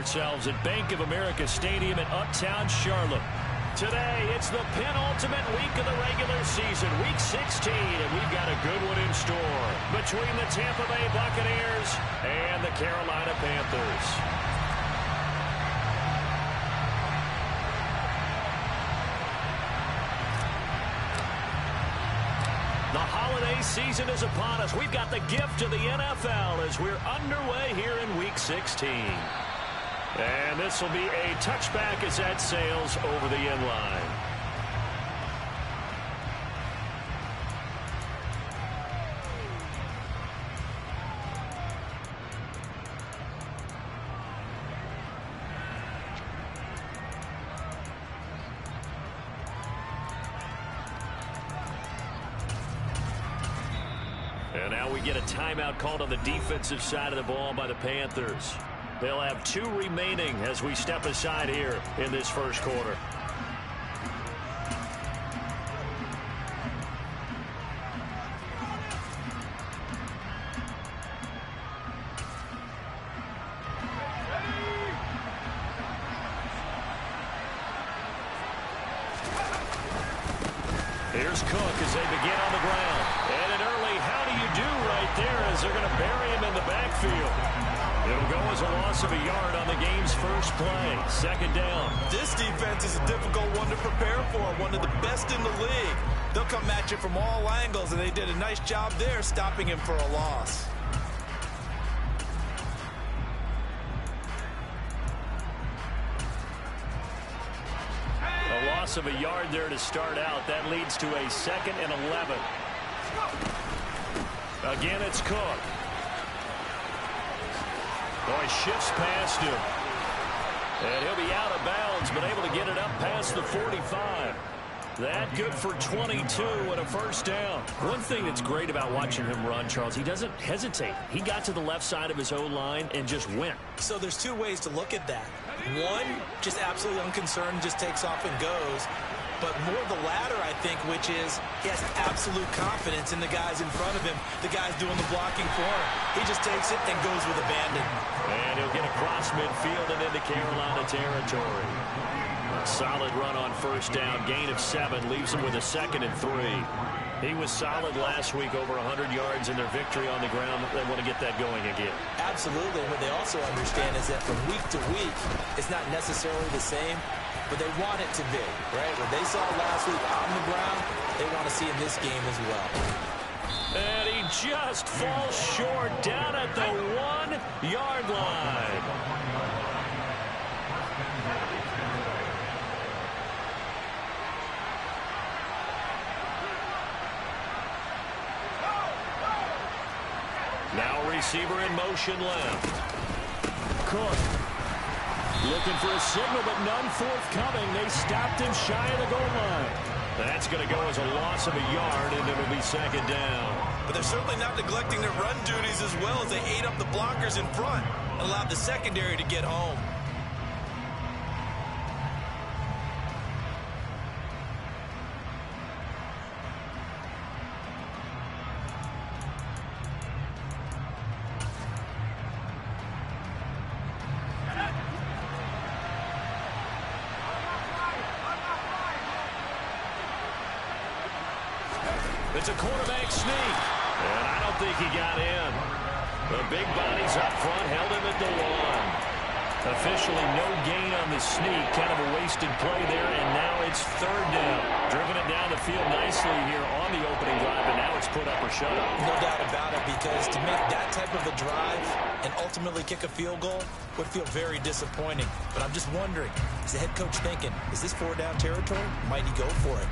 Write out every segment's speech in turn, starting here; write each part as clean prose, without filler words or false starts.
ourselves at Bank of America Stadium in Uptown Charlotte. Today, it's the penultimate week of the regular season, Week 16, and we've got a good one in store between the Tampa Bay Buccaneers and the Carolina Panthers. The holiday season is upon us. We've got the gift of the NFL as we're underway here in Week 16. And this will be a touchback as that sails over the end line. And now we get a timeout called on the defensive side of the ball by the Panthers. They'll have 2 remaining as we step aside here in this first quarter. Here's Cook as they begin on the ground. And an early how do you do right there as they're going to bury him in the backfield. It'll go as a loss of a yard on the game's first play. Second down. This defense is a difficult one to prepare for, one of the best in the league. They'll come at you from all angles, and they did a nice job there stopping him for a loss. A loss of a yard there to start out. That leads to a 2nd and 11. Again, it's Cook. Oh, he shifts past him. And he'll be out of bounds, but able to get it up past the 45. That good for 22 and a first down. One thing that's great about watching him run, Charles, he doesn't hesitate. He got to the left side of his O-line and just went. So there's 2 ways to look at that. One, just absolutely unconcerned, just takes off and goes. But more the latter, I think, which is he has absolute confidence in the guys in front of him, the guys doing the blocking for him. He just takes it and goes with abandon. And he'll get across midfield and into Carolina territory. A solid run on first down. Gain of 7 leaves him with a 2nd and 3. He was solid last week, over 100 yards in their victory on the ground. They want to get that going again. Absolutely. What they also understand is that from week to week, it's not necessarily the same, but they want it to be, right? What they saw last week on the ground, they want to see in this game as well. And he just falls short down at the 1-yard line. Now receiver in motion left. Cook. Looking for a signal, but none forthcoming. They stopped him shy of the goal line. That's going to go as a loss of a yard, and it'll be 2nd down. But they're certainly not neglecting their run duties as well as they ate up the blockers in front and allowed the secondary to get home. It's a quarterback sneak, and I don't think he got in. The big bodies up front held him at the 1. Officially no gain on the sneak, kind of a wasted play there, and now it's 3rd down. Driven it down the field nicely here on the opening drive, and now it's put up or shut up. No doubt about it, because to make that type of a drive and ultimately kick a field goal would feel very disappointing. But I'm just wondering, is the head coach thinking, is this 4-down territory? Might he go for it?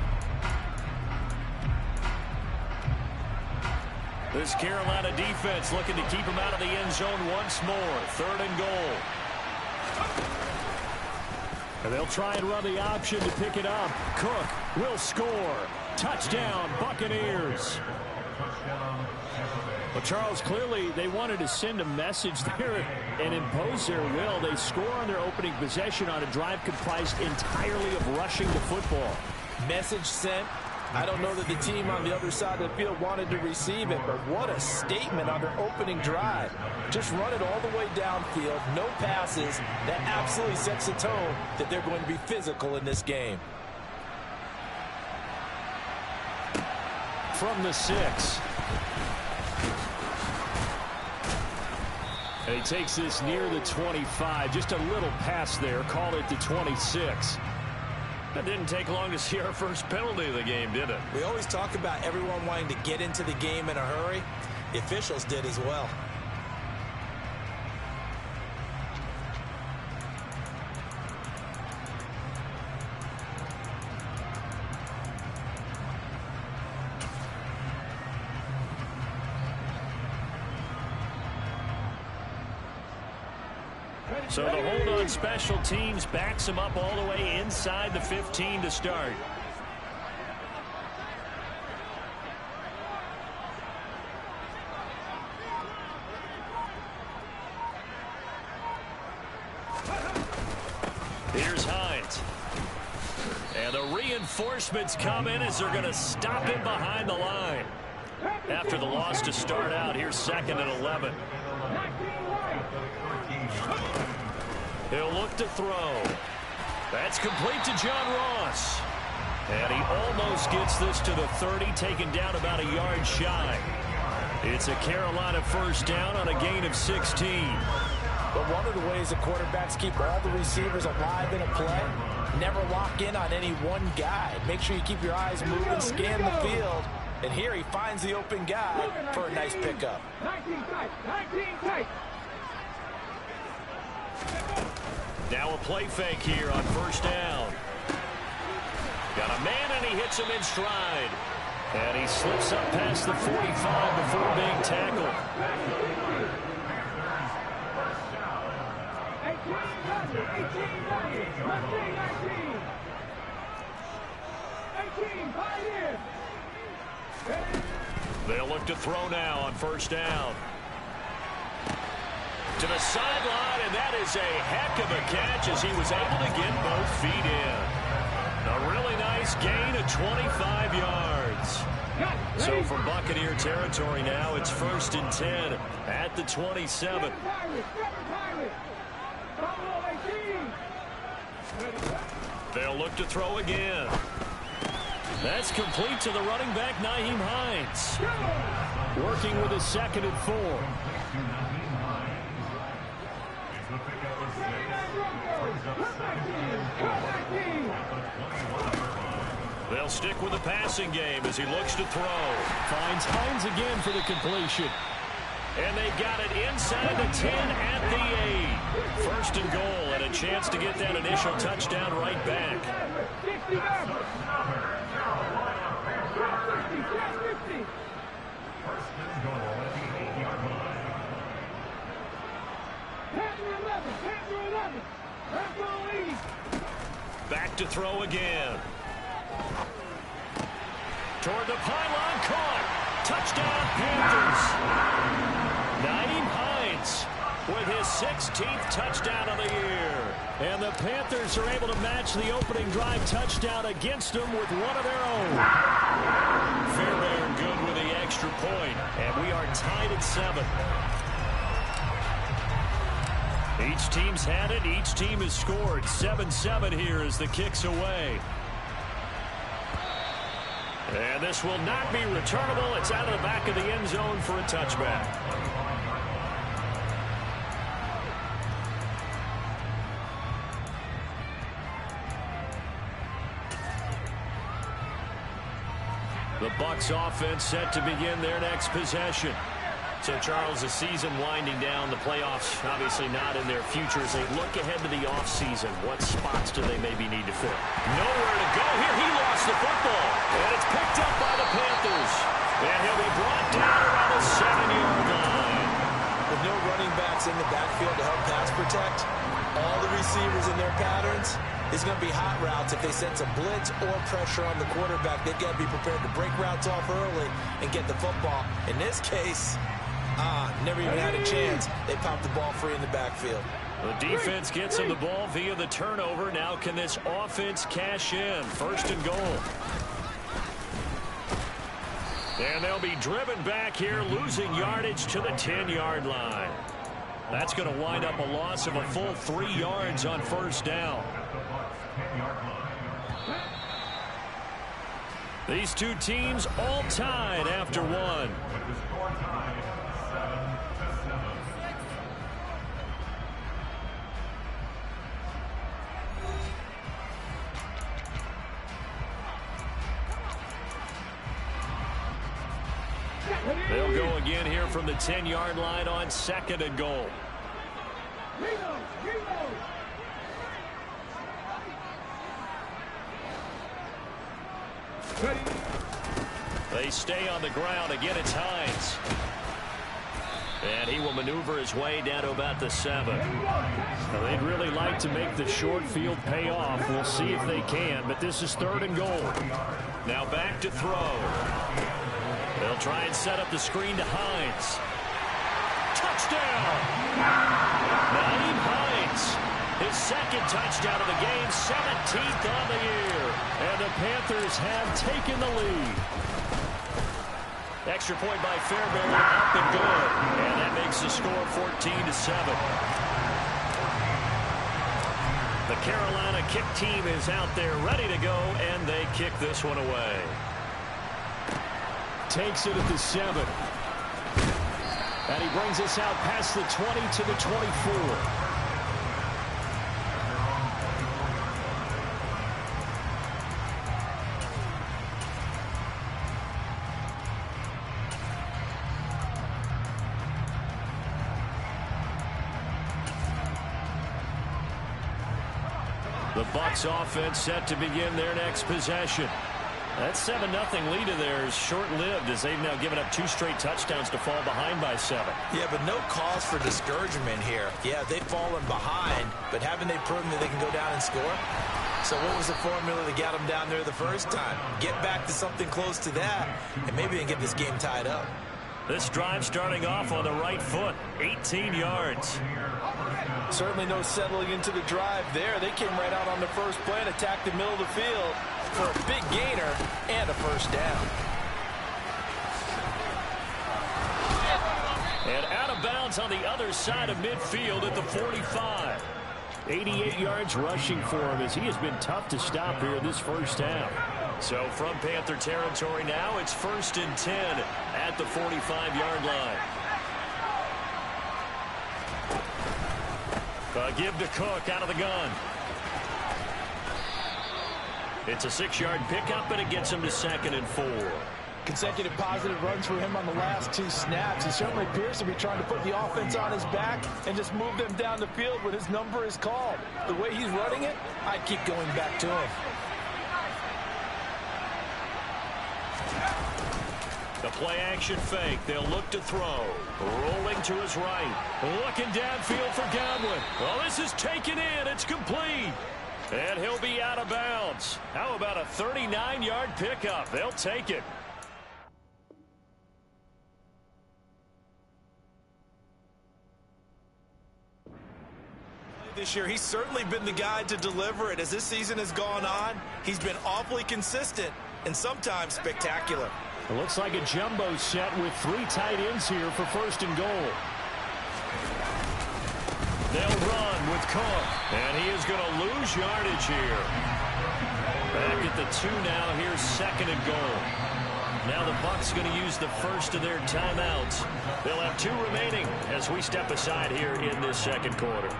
This Carolina defense looking to keep him out of the end zone once more. 3rd and goal. And they'll try and run the option to pick it up. Cook will score. Touchdown, Buccaneers. Well, Charles, clearly they wanted to send a message there and impose their will. They score on their opening possession on a drive comprised entirely of rushing the football. Message sent. I don't know that the team on the other side of the field wanted to receive it, but what a statement on their opening drive. Just run it all the way downfield, no passes. That absolutely sets the tone that they're going to be physical in this game. From the 6. And he takes this near the 25. Just a little pass there. Call it the 26. That didn't take long to see our first penalty of the game, did it? We always talk about everyone wanting to get into the game in a hurry. The officials did as well. So the hold on special teams backs him up all the way inside the 15 to start. Here's Hines. And the reinforcements come in as they're going to stop him behind the line. After the loss to start out, here's 2nd and 11. He'll look to throw. That's complete to John Ross. And he almost gets this to the 30, taken down about a yard shy. It's a Carolina first down on a gain of 16. But one of the ways the quarterbacks keep all the receivers alive in a play, never lock in on any one guy. Make sure you keep your eyes moving, scan the field. And here he finds the open guy for a nice pickup. 19 tight. Now a play fake here on first down. Got a man and he hits him in stride. And he slips up past the 45 before being tackled. 18, they'll look to throw now on first down. To the sideline, and that is a heck of a catch as he was able to get both feet in. A really nice gain of 25 yards. So for Buccaneer territory now, it's 1st and 10 at the 27. They'll look to throw again. That's complete to the running back, Nyheim Hines. Working with a 2nd and 4. They'll stick with the passing game as he looks to throw. Finds Hines again for the completion. And they got it inside the 10 at the 8. 1st and goal and a chance to get that initial touchdown right back. Back to throw again. Toward the pylon, caught. Touchdown, Panthers. Nyheim Hines with his 16th touchdown of the year. And the Panthers are able to match the opening drive touchdown against them with one of their own. Fairbairn good with the extra point. And we are tied at 7. Each team's had it. Each team has scored. 7-7 here as the kick's away. And this will not be returnable. It's out of the back of the end zone for a touchback. The Bucs offense set to begin their next possession. So, Charles, the season winding down, the playoffs obviously not in their future. As they look ahead to the offseason, what spots do they maybe need to fill? Nowhere to go here. He lost the football. And it's picked up by the Panthers. And he'll be brought down around the 7-yard line. With no running backs in the backfield to help pass protect, all the receivers in their patterns, it's going to be hot routes. If they sense a blitz or pressure on the quarterback, they've got to be prepared to break routes off early and get the football. In this case, never even had a chance. They popped the ball free in the backfield. The defense gets him the ball via the turnover. Now can this offense cash in? 1st and goal. And they'll be driven back here, losing yardage to the 10-yard line. That's going to wind up a loss of a full 3 yards on first down. These two teams all tied after one. They'll go again here from the 10-yard line on 2nd and goal. They stay on the ground. Again, it's Hines. And he will maneuver his way down to about the 7. Now, they'd really like to make the short field pay off. We'll see if they can, but this is 3rd and goal. Now back to throw. They'll try and set up the screen to Hines. Touchdown! Naeem Hines. His 2nd touchdown of the game, 17th on the year. And the Panthers have taken the lead. Extra point by Fairbairn, up and good. And that makes the score 14-7. The Carolina kick team is out there ready to go, and they kick this one away. Takes it at the 7. And he brings us out past the 20 to the 24. The Bucs offense set to begin their next possession. That 7-0 lead of theirs short-lived as they've now given up 2 straight touchdowns to fall behind by 7. Yeah, but no cause for discouragement here. Yeah, they've fallen behind, but haven't they proven that they can go down and score? So what was the formula that got them down there the first time? Get back to something close to that, and maybe they can get this game tied up. This drive starting off on the right foot, 18 yards. Certainly no settling into the drive there. They came right out on the first play and attacked the middle of the field for a big gainer and a first down. And out of bounds on the other side of midfield at the 45. 88 yards rushing for him as he has been tough to stop here this first half. So from Panther territory now, it's 1st and 10 at the 45-yard line. Give to Cook out of the gun. It's a 6-yard pickup, and it gets him to 2nd and 4. Consecutive positive runs for him on the last 2 snaps. He certainly appears to be trying to put the offense on his back and just move them down the field when his number is called. The way he's running it, I'd keep going back to him. The play-action fake. They'll look to throw. Rolling to his right. Looking downfield for Godwin. Well, this is taken in. It's complete. And he'll be out of bounds. How about a 39-yard pickup? They'll take it. This year, he's certainly been the guy to deliver it. As this season has gone on, he's been awfully consistent and sometimes spectacular. It looks like a jumbo set with 3 tight ends here for 1st and goal. They'll run with Cook, and he is going to lose yardage here. Back at the 2 now, here's 2nd and goal. Now the Bucs going to use the first of their timeouts. They'll have 2 remaining as we step aside here in this 2nd quarter.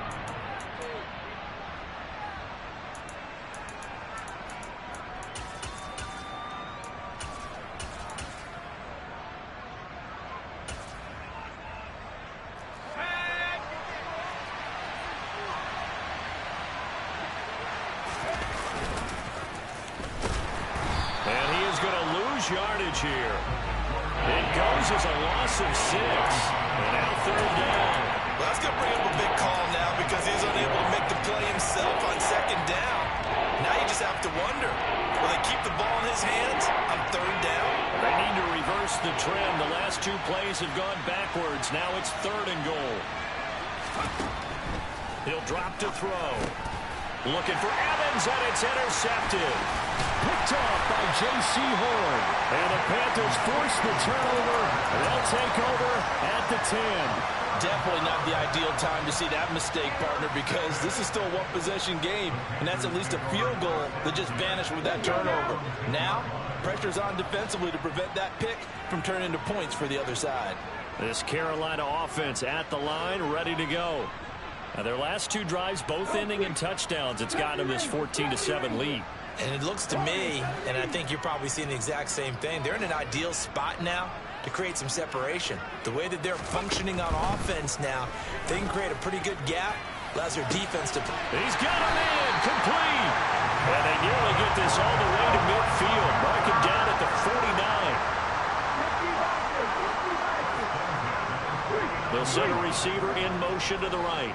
Yardage here. It goes as a loss of 6. And now 3rd down. Well, that's going to bring up a big call now because he's unable to make the play himself on 2nd down. Now you just have to wonder, will they keep the ball in his hands on 3rd down? They need to reverse the trend. The last 2 plays have gone backwards. Now it's 3rd and goal. He'll drop to throw. Looking for Evans, and it's intercepted. Picked off by J.C. Horn. And the Panthers force the turnover. They'll take over at the 10. Definitely not the ideal time to see that mistake, partner, because this is still a one-possession game, and that's at least a field goal that just vanished with that turnover. Now, pressure's on defensively to prevent that pick from turning into points for the other side. This Carolina offense at the line, ready to go. Now, their last two drives, both ending in touchdowns. It's got them this 14-7 lead. And it looks to me, and I think you're probably seeing the exact same thing, they're in an ideal spot now to create some separation. The way that they're functioning on offense now, they can create a pretty good gap, allows their defense to... He's got him in, complete. And they nearly get this all the way to midfield. Mark him down at the 49. They'll send a receiver in motion to the right.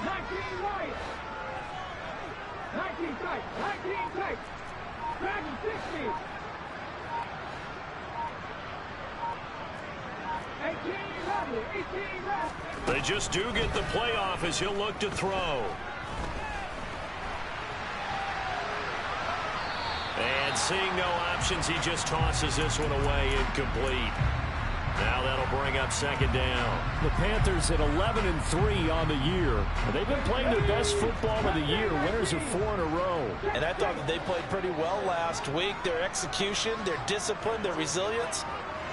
19 right. 19 tight. 19 tight. Dragon 60. 18 level. 18 left. They just do get the playoff as he'll look to throw. And seeing no options, he just tosses this one away, incomplete. Now that'll bring up second down. The Panthers at 11-3 on the year. They've been playing their best football of the year. Winners of 4 in a row. And I thought that they played pretty well last week. Their execution, their discipline, their resilience,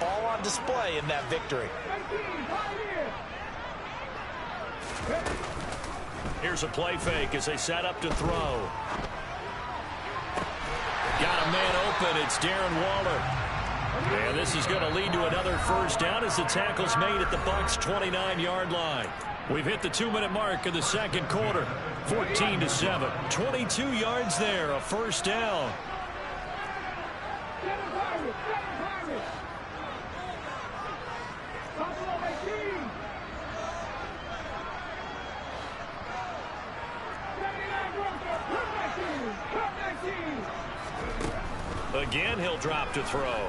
all on display in that victory. Here's a play fake as they set up to throw. Got a man open. It's Darren Waller. And this is going to lead to another first down as the tackle's made at the Bucs' 29-yard line. We've hit the 2-minute mark of the second quarter. 14-7. 22 yards there, a first down. Again, he'll drop to throw.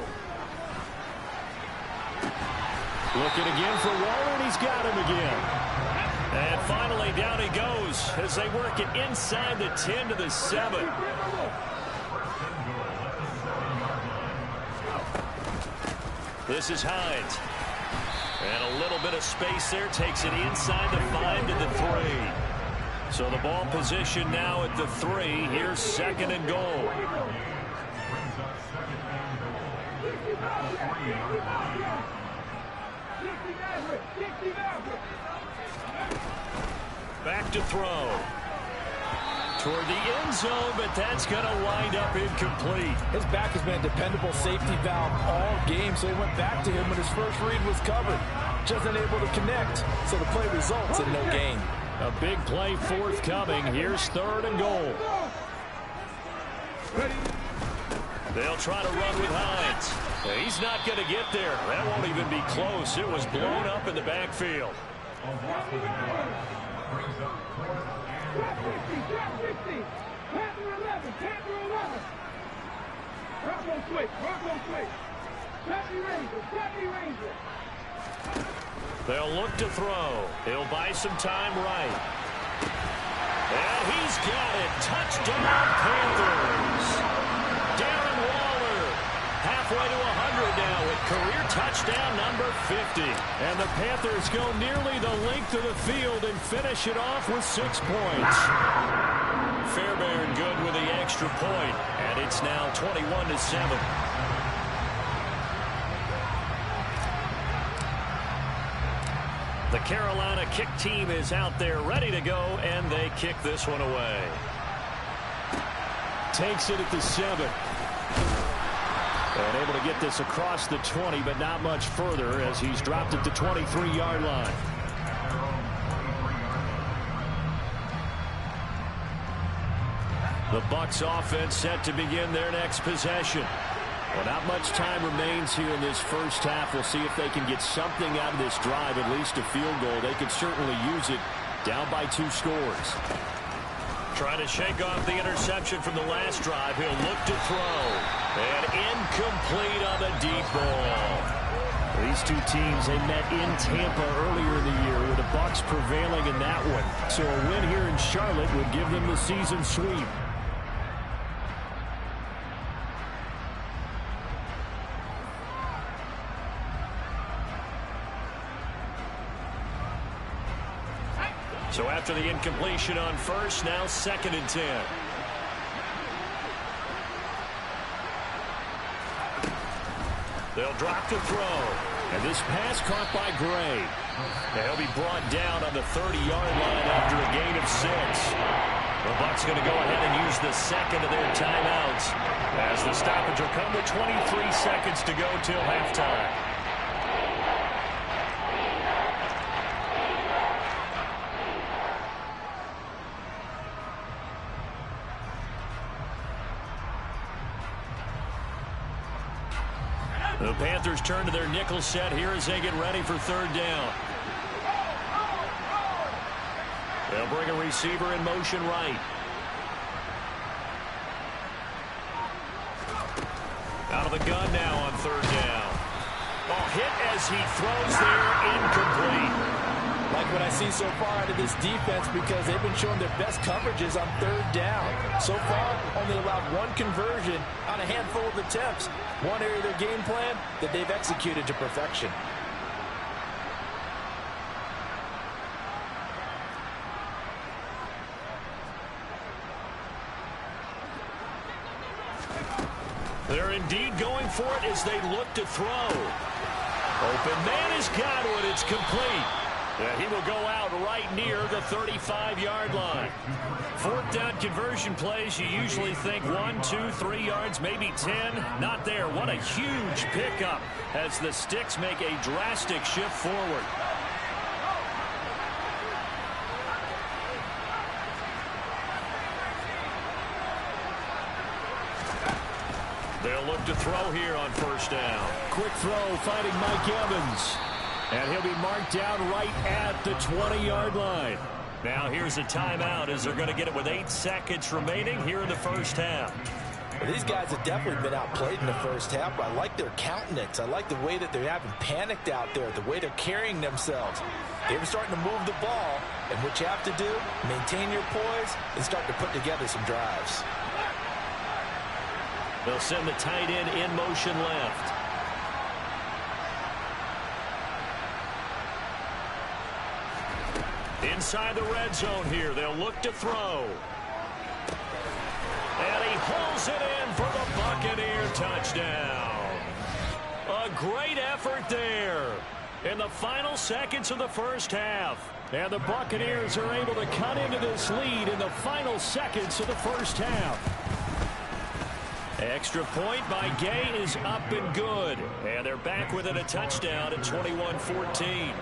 Looking again for Waller, and he's got him again. And finally, down he goes as they work it inside the 10 to the 7. This is Hines. And a little bit of space there takes it inside the 5 to the 3. So the ball position now at the 3. Here's second and goal. Back to throw. Toward the end zone, but that's going to wind up incomplete. His back has been a dependable safety valve all game, so he went back to him when his first read was covered. Just unable to connect, so the play results in no gain. A big play forthcoming. Here's third and goal. They'll try to run with Hines. He's not going to get there. That won't even be close. It was blown up in the backfield. They'll look to throw. He'll buy some time right. And he's got it. Touchdown, Panthers. Darren Waller, halfway to 100 now with career touchdown number 50. And the Panthers go nearly the length of the field and finish it off with 6 points. Fairbairn good with the extra point, and it's now 21-7. The Carolina kick team is out there ready to go, and they kick this one away. Takes it at the 7. And able to get this across the 20, but not much further as he's dropped at the 23-yard line. The Bucs offense set to begin their next possession. Well, not much time remains here in this first half. We'll see if they can get something out of this drive, at least a field goal. They could certainly use it down by 2 scores. Trying to shake off the interception from the last drive. He'll look to throw. And incomplete on the deep ball. These two teams, they met in Tampa earlier in the year with the Bucs prevailing in that one. So a win here in Charlotte would give them the season sweep. So after the incompletion on first, now 2nd and 10. They'll drop to throw. And this pass caught by Gray. And he'll be brought down on the 30-yard line after a gain of 6. The Bucs going to go ahead and use the second of their timeouts as the stoppage will come with 23 seconds to go till halftime. The Panthers turn to their nickel set here as they get ready for 3rd down. They'll bring a receiver in motion right. Out of the gun now on 3rd down. Ball hit as he throws there, incomplete. Like what I see so far out of this defense, because they've been showing their best coverages on 3rd down. So far, only allowed 1 conversion on a handful of attempts. One area of their game plan that they've executed to perfection. They're indeed going for it as they look to throw. Open man has got it. It's complete. And he will go out right near the 35-yard line. 4th down conversion plays, you usually think 1, 2, 3 yards, maybe 10. Not there. What a huge pickup as the Sticks make a drastic shift forward. They'll look to throw here on 1st down. Quick throw finding Mike Evans. And he'll be marked down right at the 20-yard line. Now here's a timeout as they're going to get it with 8 seconds remaining here in the 1st half. Well, these guys have definitely been outplayed in the 1st half. I like their countenance. I like the way that they haven't panicked out there, the way they're carrying themselves. They're starting to move the ball, and what you have to do, maintain your poise and start to put together some drives. They'll send the tight end in motion left. Inside the red zone here, they'll look to throw. And he hauls it in for the Buccaneer touchdown. A great effort there in the final seconds of the 1st half. And the Buccaneers are able to cut into this lead in the final seconds of the 1st half. Extra point by Gay is up and good. And they're back within a touchdown at 21-14.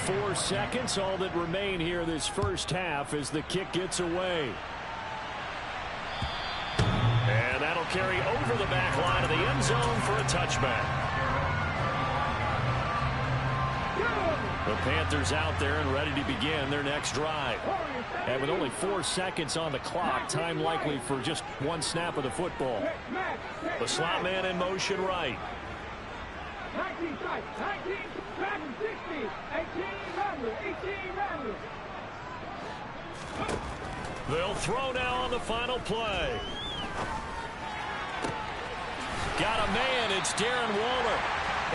4 seconds, all that remain here this 1st half as the kick gets away. And that'll carry over the back line of the end zone for a touchback. The Panthers out there and ready to begin their next drive. And with only 4 seconds on the clock, time likely for just 1 snap of the football. The slot man in motion right. 19 strikes, 19, back and 60, 18, Randall, 18, Randall. They'll throw now on the final play. Got a man, it's Darren Waller.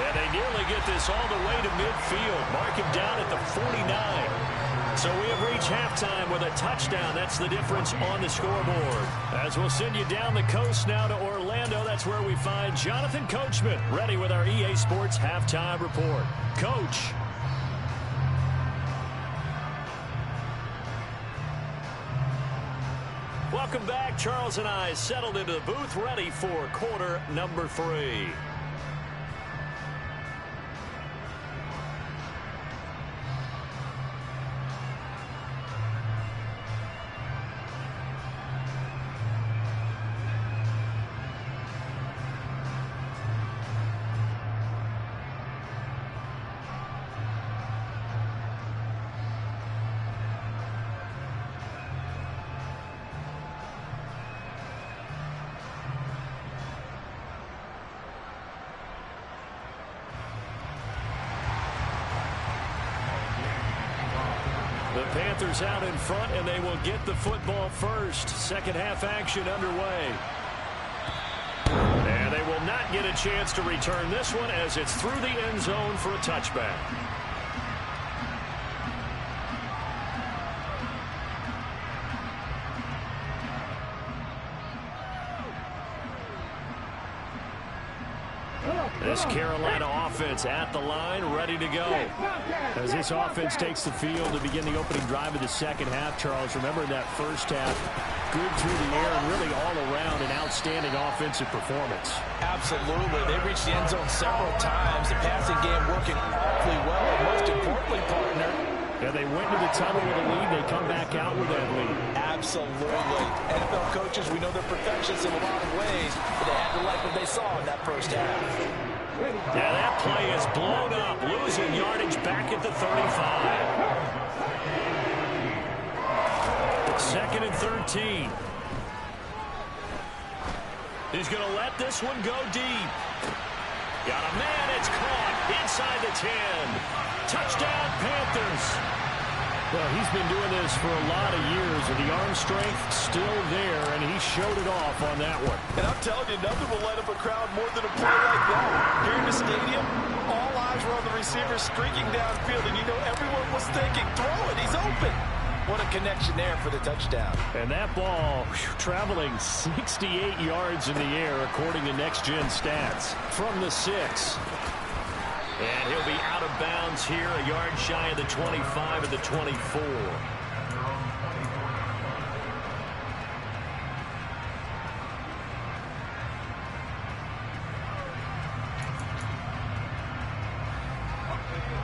And they nearly get this all the way to midfield. Mark him down at the 49. So we have reached halftime with a touchdown. That's the difference on the scoreboard. As we'll send you down the coast now to Orlando, that's where we find Jonathan Coachman ready with our EA Sports Halftime Report. Coach. Welcome back. Charles and I settled into the booth ready for quarter number 3. The Panthers out in front, and they will get the football first. Second half action underway. And they will not get a chance to return this one as it's through the end zone for a touchback. This Carolina offense at the line, ready to go. As this offense takes the field to begin the opening drive of the second half, Charles, remember in that first half, good through the air and really all around an outstanding offensive performance. Absolutely. They reached the end zone several times. The passing game working awfully well. And most importantly, partner, yeah, they went to the tunnel with a lead. They come back out with that lead. Absolutely. NFL coaches, we know they're perfectionists in a lot of ways, but they had to like what they saw in that first half. Yeah, that play is blown up. Losing yardage back at the 35. Second and 13. He's going to let this one go deep. Got a man. It's caught inside the 10. Touchdown, Panthers. Well, he's been doing this for a lot of years, and the arm strength still there, and he showed it off on that one. And I'm telling you, nothing will light up a crowd more than a play like that. Here in the stadium, all eyes were on the receiver streaking downfield, and you know everyone was thinking, throw it, he's open. What a connection there for the touchdown. And that ball traveling 68 yards in the air, according to Next Gen Stats, from the 6. And he'll be out of bounds here, a yard shy of the 25 of the 24.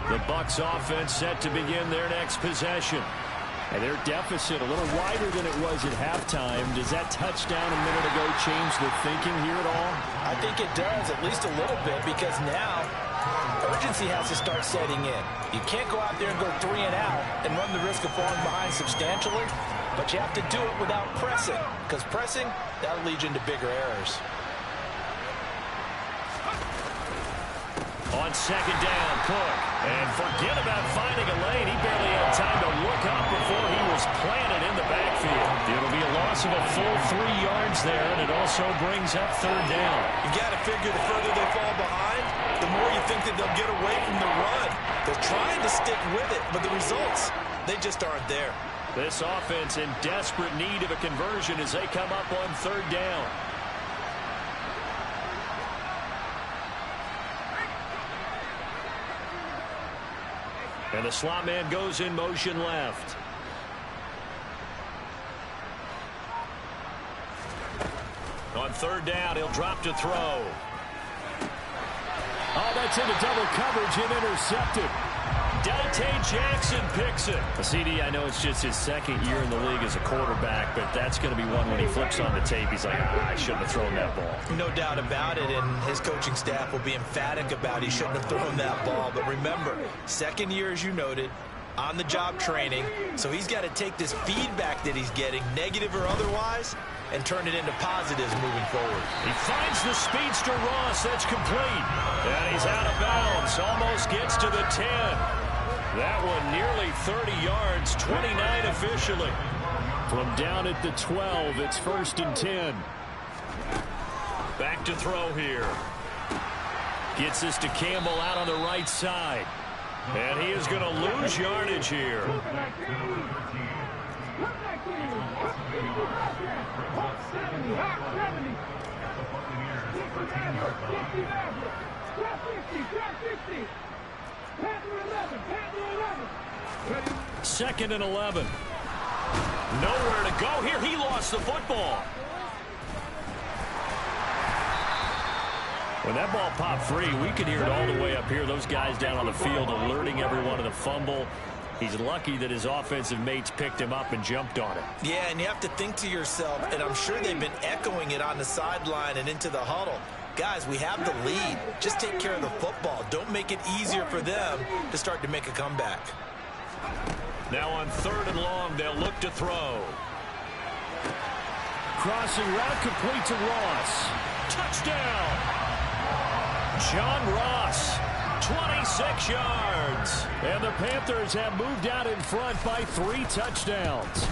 The Bucs offense set to begin their next possession. And their deficit a little wider than it was at halftime. Does that touchdown a minute ago change the thinking here at all? I think it does, at least a little bit, because now urgency has to start setting in. You can't go out there and go 3 and out and run the risk of falling behind substantially, but you have to do it without pressing, because pressing, that'll lead you into bigger errors. On second down, Cook. And forget about finding a lane. He barely had time to look up before he was planted in the backfield. It'll be a loss of a full 3 yards there, and it also brings up third down. You got to figure the further they fall behind, the more you think that they'll get away from the run. They're trying to stick with it, but the results, they just aren't there. This offense in desperate need of a conversion as they come up on third down. And the slot man goes in motion left. On third down, he'll drop to throw. Oh, that's into double coverage and intercepted. Dante Jackson picks it. CD, I know it's just his second year in the league as a quarterback, but that's going to be one when he flips on the tape. He's like, I shouldn't have thrown that ball. No doubt about it, and his coaching staff will be emphatic about he shouldn't have thrown that ball. But remember, second year, as you noted, on-the-job training, so he's got to take this feedback that he's getting, negative or otherwise, and turn it into positives moving forward. He finds the speedster Ross. That's complete. And he's out of bounds. Almost gets to the 10. That one nearly 30 yards, 29 officially. From down at the 12, it's 1st and 10. Back to throw here. Gets this to Campbell out on the right side. And he is going to lose yardage here. Second and 11. Nowhere to go here. He lost the football. When that ball popped free, we could hear it all the way up here. Those guys down on the field alerting everyone of the fumble. He's lucky that his offensive mates picked him up and jumped on it. Yeah, and you have to think to yourself, and I'm sure they've been echoing it on the sideline and into the huddle. Guys, we have the lead. Just take care of the football. Don't make it easier for them to start to make a comeback. Now on third and long, they'll look to throw. Crossing route complete to Ross. Touchdown! John Ross 26 yards. And the Panthers have moved out in front by 3 touchdowns.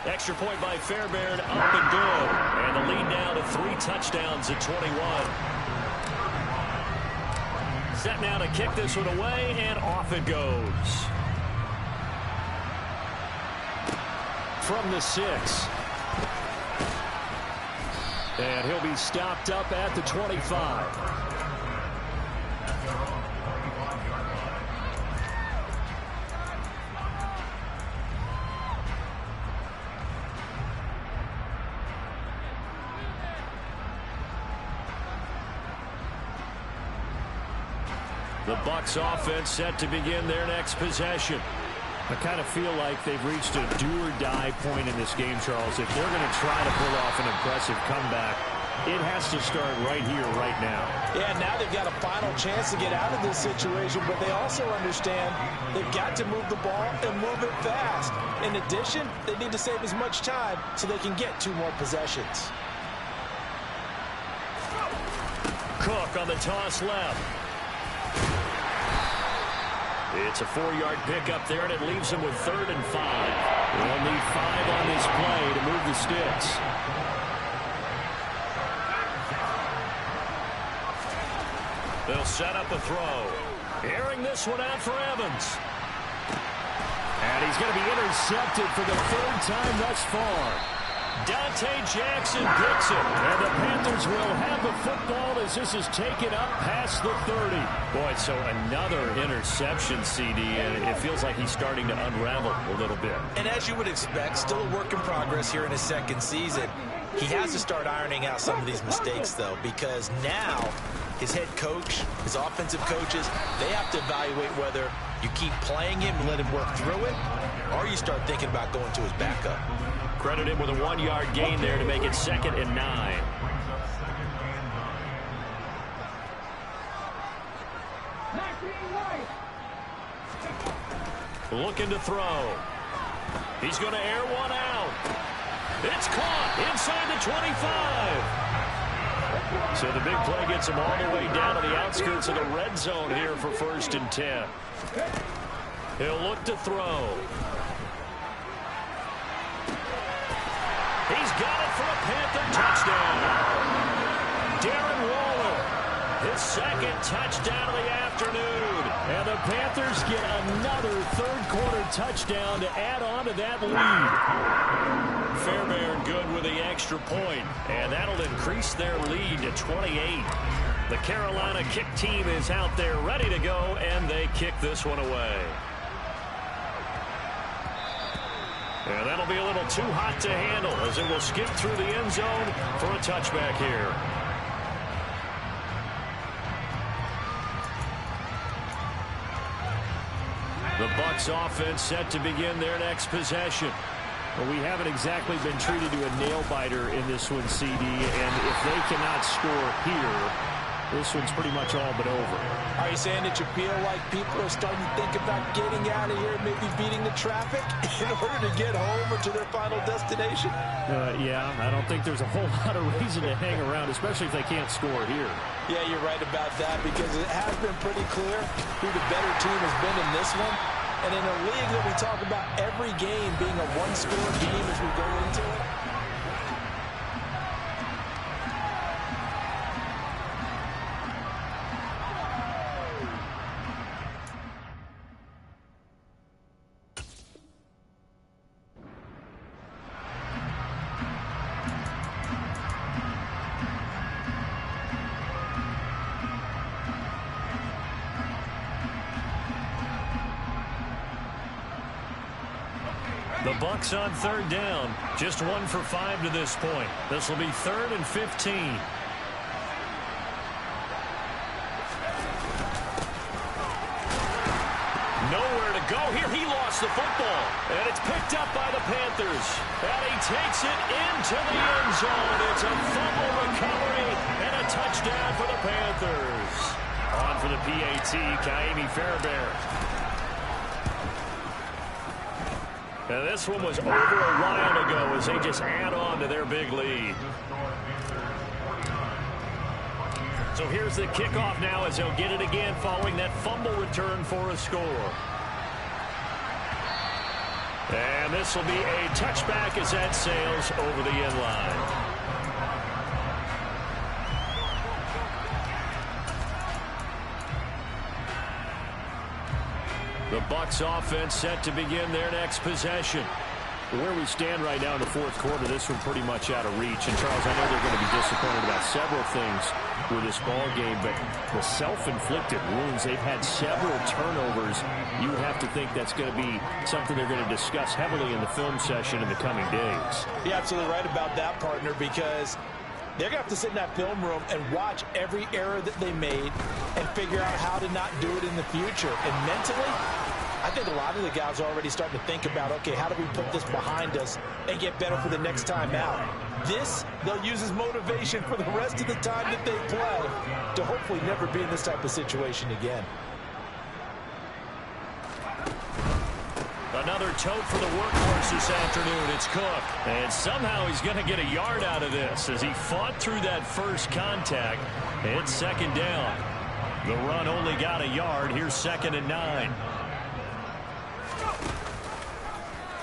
Extra point by Fairbairn, up and good. And the lead now to 3 touchdowns at 21. Set now to kick this one away, and off it goes. From the 6. And he'll be stopped up at the 25. The Bucs offense set to begin their next possession. I kind of feel like they've reached a do-or-die point in this game, Charles. If they're going to try to pull off an impressive comeback, it has to start right here, right now. Yeah, now they've got a final chance to get out of this situation, but they also understand they've got to move the ball and move it fast. In addition, they need to save as much time so they can get 2 more possessions. Cook on the toss left. It's a 4-yard pickup there, and it leaves them with 3rd and 5. They'll need 5 on this play to move the sticks. They'll set up a throw. Airing this one out for Evans. And he's going to be intercepted for the 3rd time thus far. Dante Jackson picks it, and the Panthers will have the football as this is taken up past the 30. Boy, so another interception, CD, and it feels like he's starting to unravel a little bit. And as you would expect, still a work in progress here in his 2nd season. He has to start ironing out some of these mistakes, though, because now his head coach, his offensive coaches, they have to evaluate whether you keep playing him and let him work through it, or you start thinking about going to his backup. Credit him with a 1-yard gain there to make it 2nd and 9. Looking to throw. He's going to air one out. It's caught inside the 25. So the big play gets him all the way down to the outskirts of the red zone here for 1st and 10. He'll look to throw. He's got it for a Panther touchdown. Darren Waller, his 2nd touchdown of the afternoon. And the Panthers get another 3rd-quarter touchdown to add on to that lead. Fairbairn good with the extra point, and that'll increase their lead to 28. The Carolina kick team is out there ready to go, and they kick this one away. And that'll be a little too hot to handle as it will skip through the end zone for a touchback here. The Bucs offense set to begin their next possession. Well, we haven't exactly been treated to a nail-biter in this one, CD, and if they cannot score here, this one's pretty much all but over. Are you saying that you feel like people are starting to think about getting out of here, maybe beating the traffic in order to get home or to their final destination? Yeah, I don't think there's a whole lot of reason to hang around, especially if they can't score here. Yeah, you're right about that, because it has been pretty clear who the better team has been in this one. And in a league that we talk about every game being a one-score game as we go into it, The Bucs on 3rd down. Just 1 for 5 to this point. This will be 3rd and 15. Nowhere to go here. He lost the football. And it's picked up by the Panthers. And he takes it into the end zone. It's a fumble recovery and a touchdown for the Panthers. On for the PAT, Kaimi Fairbairn. And this one was over a while ago as they just add on to their big lead. So here's the kickoff now as he'll get it again following that fumble return for a score. And this will be a touchback as that sails over the end line. The Bucs offense set to begin their next possession. Where we stand right now in the fourth quarter, this one pretty much out of reach. And, Charles, I know they're going to be disappointed about several things with this ball game, but the self-inflicted wounds, they've had several turnovers. You would have to think that's going to be something they're going to discuss heavily in the film session in the coming days. You're absolutely right about that, partner, because they're going to have to sit in that film room and watch every error that they made and figure out how to not do it in the future. And mentally, I think a lot of the guys are already starting to think about, okay, how do we put this behind us and get better for the next time out? This, they'll use as motivation for the rest of the time that they play to hopefully never be in this type of situation again. Another tote for the workhorse this afternoon. It's Cook. And somehow he's going to get a yard out of this as he fought through that first contact. It's second down. The run only got a yard. Here's 2nd and 9.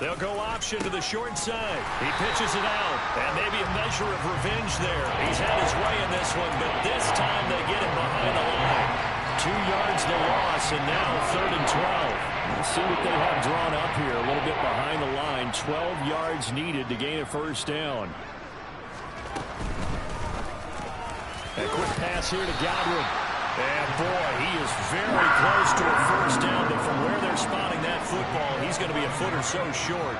They'll go option to the short side. He pitches it out, and maybe a measure of revenge there. He's had his way in this one, but this time they get him behind the line. 2 yards the loss, and now 3rd and 12. Let's see what they have drawn up here. A little bit behind the line. 12 yards needed to gain a first down. A quick pass here to Godwin. And, boy, he is very close to a first down, but from where they're spotting that football, he's going to be a foot or so short.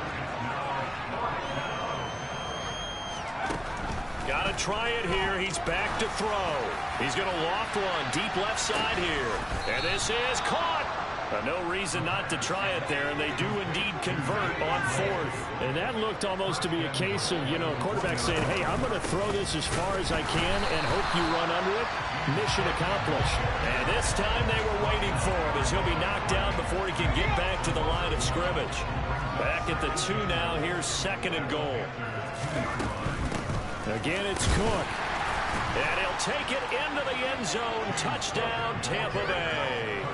Got to try it here. He's back to throw. He's going to loft one deep left side here. And this is caught. No reason not to try it there, and they do indeed convert on 4th. And that looked almost to be a case of, quarterback saying, hey, I'm going to throw this as far as I can and hope you run under it. Mission accomplished. And this time they were waiting for him as he'll be knocked down before he can get back to the line of scrimmage. Back at the 2 now. Here's 2nd and goal. Again, it's Cook. And he'll take it into the end zone. Touchdown, Tampa Bay.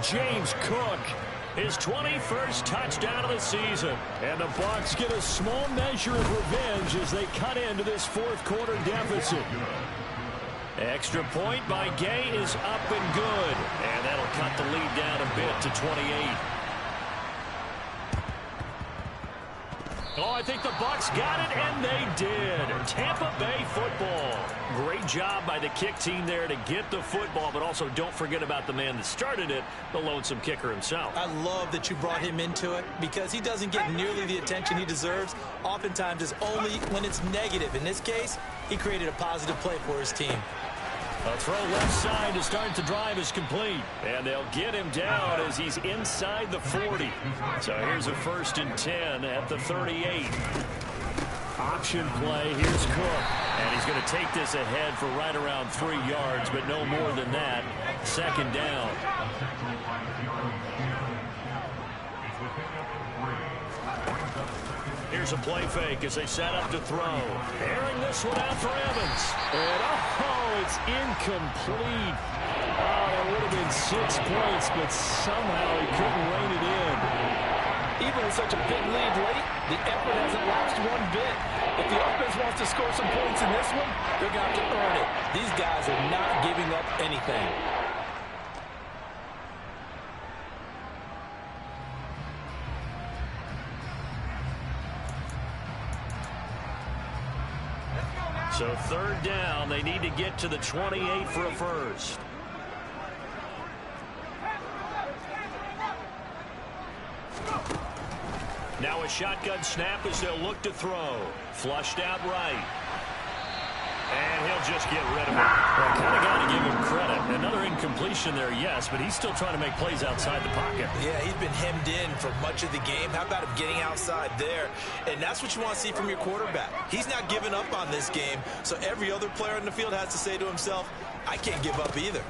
James Cook, his 21st touchdown of the season. And the Bucs get a small measure of revenge as they cut into this fourth quarter deficit. Extra point by Gay is up and good. And that'll cut the lead down a bit to 28. Oh, I think the Bucs got it, and they did. Tampa Bay football. Great job by the kick team there to get the football, but also don't forget about the man that started it, the lonesome kicker himself. I love that you brought him into it because he doesn't get nearly the attention he deserves. Oftentimes it's only when it's negative. In this case, he created a positive play for his team. A throw left side to start the drive is complete. And they'll get him down as he's inside the 40. So here's a 1st and 10 at the 38. Option play. Here's Cook. And he's going to take this ahead for right around 3 yards, but no more than that. 2nd down. Here's a play fake as they set up to throw. Airing this one out for Evans. And it's incomplete. Oh, that would have been 6 points, but somehow he couldn't rein it in. Even with such a big lead late, the effort hasn't lapsed one bit. If the offense wants to score some points in this one, they're going to have to earn it. These guys are not giving up anything. So 3rd down, they need to get to the 28 for a first. Now a shotgun snap as they'll look to throw. Flushed out right. And he'll just get rid of it. Well, kind of got to give him credit. Another incompletion there, yes, but he's still trying to make plays outside the pocket. Yeah, he's been hemmed in for much of the game. How about him getting outside there? And that's what you want to see from your quarterback. He's not giving up on this game, so every other player in the field has to say to himself, I can't give up either.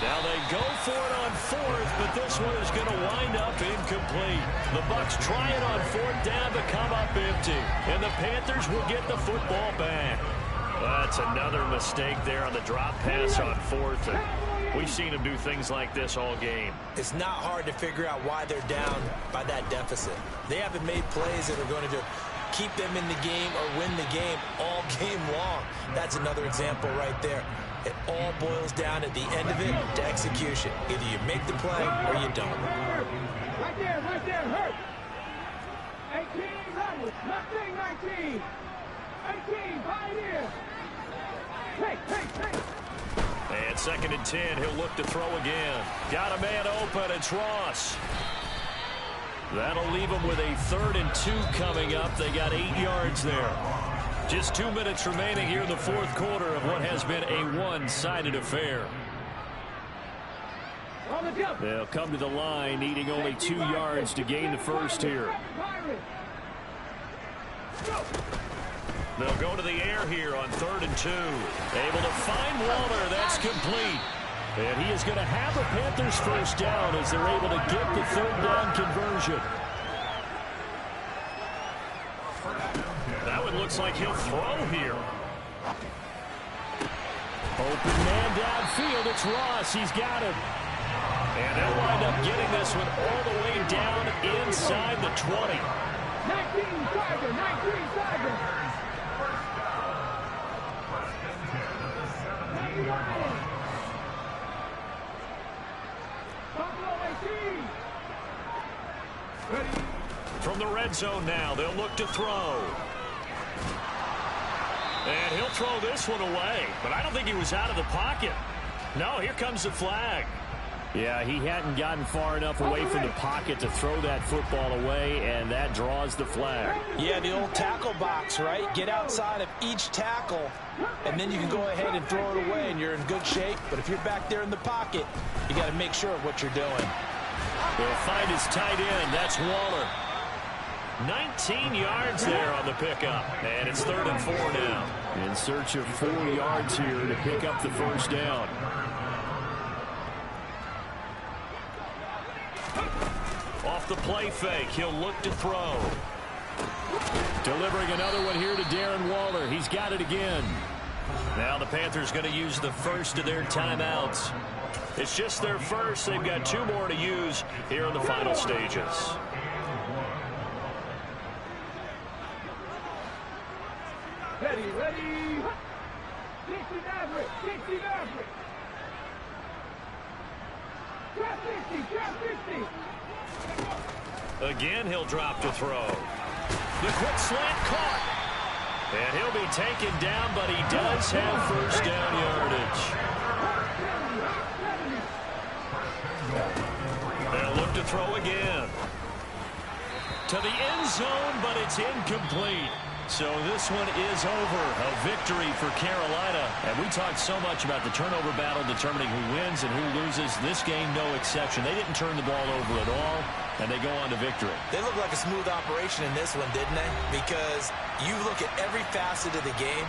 Now they go for it on fourth, but this one is going to wind up incomplete. The Bucs try it on fourth down to come up empty, and the Panthers will get the football back. That's another mistake there on the drop pass on fourth. And we've seen them do things like this all game. It's not hard to figure out why they're down by that deficit. They haven't made plays that are going to keep them in the game or win the game all game long. That's another example right there. It all boils down at the end of it to execution. Either you make the play or you don't. Right there, hurt. 18, Ramos, nothing, 19. 18, Pioneer. Hey. And 2nd and 10, he'll look to throw again. Got a man open, it's Ross. That'll leave them with a 3rd and 2 coming up. They got 8 yards there. Just 2 minutes remaining here in the fourth quarter of what has been a one-sided affair. They'll come to the line needing only 2 yards to gain the first here. They'll go to the air here on 3rd and 2. Able to find Waller. That's complete. And he is going to have the Panthers first down as they're able to get the 3rd down conversion. That one looks like he'll throw here. Open man downfield. It's Ross. He's got him. And they'll wind up getting this one all the way down inside the 20. 19 Tiger. From the red zone now, they'll look to throw. And he'll throw this one away. But I don't think he was out of the pocket. No, here comes the flag. Yeah, he hadn't gotten far enough away from the pocket to throw that football away, and that draws the flag. Yeah, the old tackle box, right? Get outside of each tackle, and then you can go ahead and throw it away, and you're in good shape. But if you're back there in the pocket, you got to make sure of what you're doing. They'll find his tight end. That's Waller. 19 yards there on the pickup, and it's 3rd and 4 now. In search of 4 yards here to pick up the first down. Off the play fake, he'll look to throw. Delivering another one here to Darren Waller. He's got it again. Now the Panthers going to use the first of their timeouts. It's just their first. They've got 2 more to use here in the final stages. Ready. 60 Maverick. 60. Again, he'll drop to throw. The quick slant caught. And he'll be taken down, but he does have first down yardage. They'll look to throw again. To the end zone, but it's incomplete. So this one is over. A victory for Carolina. And we talked so much about the turnover battle determining who wins and who loses. This game, no exception. They didn't turn the ball over at all, and they go on to victory. They look like a smooth operation in this one, didn't they? Because you look at every facet of the game,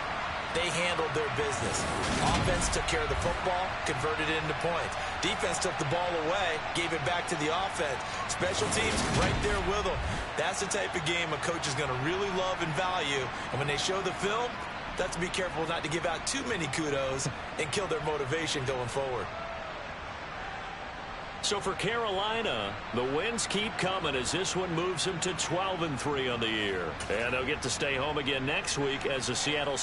they handled their business. Offense took care of the football, converted it into points. Defense took the ball away, gave it back to the offense. Special teams right there with them. That's the type of game a coach is going to really love and value. And when they show the film, they have to be careful not to give out too many kudos and kill their motivation going forward. So for Carolina, the wins keep coming as this one moves them to 12-3 on the year. And they'll get to stay home again next week as the Seattle